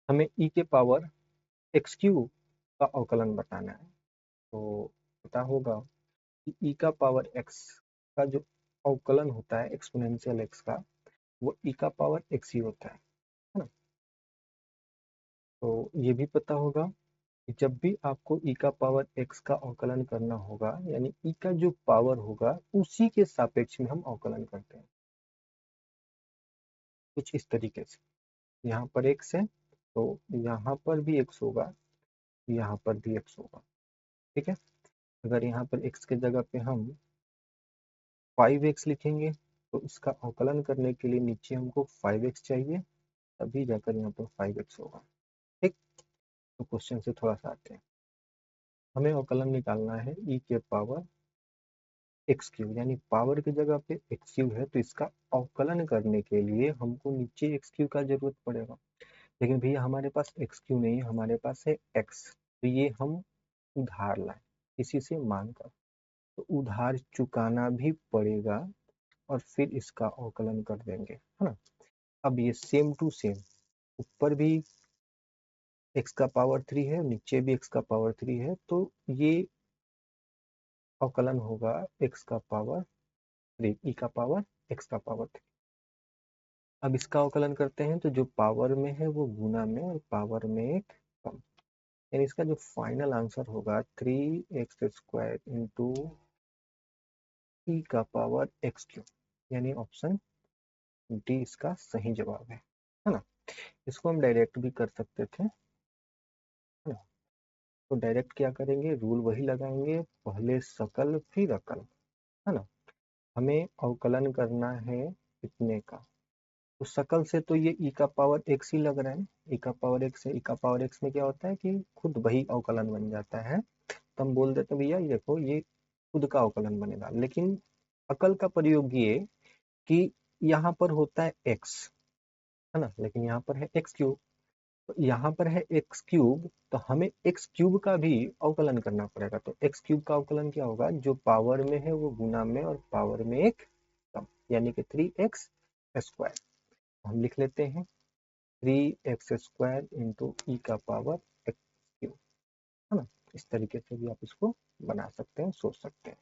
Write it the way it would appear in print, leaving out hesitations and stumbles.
हमें ई के power x Q का अवकलन बताना है। तो पता होगा कि ई का पावर एक्स का जो अवकलन होता है एक्सपोनेंशियल एक्स का, वो ई का पावर एक्स ही होता है ना। तो ये भी पता होगा कि जब भी आपको ई का पावर एक्स का अवकलन करना होगा, यानी ई का जो पावर होगा उसी के सापेक्ष में हम अवकलन करते हैं, कुछ इस तरीके से। यहाँ पर एक्स है तो यहाँ पर भी एक्स होगा, यहाँ पर भी एक्स होगा, ठीक है। अगर यहाँ पर एक्स के जगह पे हम 5x लिखेंगे तो इसका अवकलन करने के लिए नीचे हमको 5x चाहिए, तभी जाकर यहाँ पर 5x होगा, ठीक। तो क्वेश्चन से थोड़ा सा आते हैं। हमें अवकलन निकालना है ई के पावर एक्स क्यूब, यानी पावर की जगह पे एक्स क्यूब है तो इसका अवकलन करने के लिए हमको नीचे एक्स क्यूब का जरूरत पड़ेगा। लेकिन भैया हमारे पास एक्स क्यूब नहीं है, हमारे पास है एक्स, तो ये हम उधार लाए किसी से मांग कर, तो उधार चुकाना भी पड़ेगा और फिर इसका अवकलन कर देंगे, है ना। अब ये सेम टू सेम, ऊपर भी x का पावर 3 है, नीचे भी x का पावर 3 है, तो ये अवकलन होगा x का पावर 3, e का पावर x का पावर 3। अब इसका अवकलन करते हैं तो जो पावर में है वो गुना में और पावर में एक कम, यानी इसका जो फाइनल आंसर होगा 3x² इंटू ई का पावर एक्स क्यूब, यानी ऑप्शन डी इसका सही जवाब है ना। इसको हम डायरेक्ट भी कर सकते थे, है ना। तो डायरेक्ट क्या करेंगे, रूल वही लगाएंगे, पहले सकल फिर अकल, है ना। हमें अवकलन करना है कितने का, तो सकल से तो ये ई का पावर एक्स ही लग रहा है, ई का पावर एक्स है, ई का पावर एक्स में क्या होता है कि खुद वही अवकलन बन जाता है, तो हम बोल देते हैं भैया ये देखो ये खुद का अवकलन बनेगा। लेकिन अकल का प्रयोग ये कि यहाँ पर होता है एक्स, है ना, लेकिन यहाँ पर है एक्स क्यूब, तो यहाँ पर है एक्स क्यूब, तो हमें एक्स क्यूब का भी अवकलन करना पड़ेगा। तो एक्स क्यूब का अवकलन क्या होगा, जो पावर में है वो गुना में और पावर में एक कम, यानी कि 3x²। हम लिख लेते हैं 3x² इंटू ई का पावर एक्स क्यूब, है ना। इस तरीके से भी आप इसको बना सकते हैं, सोच सकते हैं।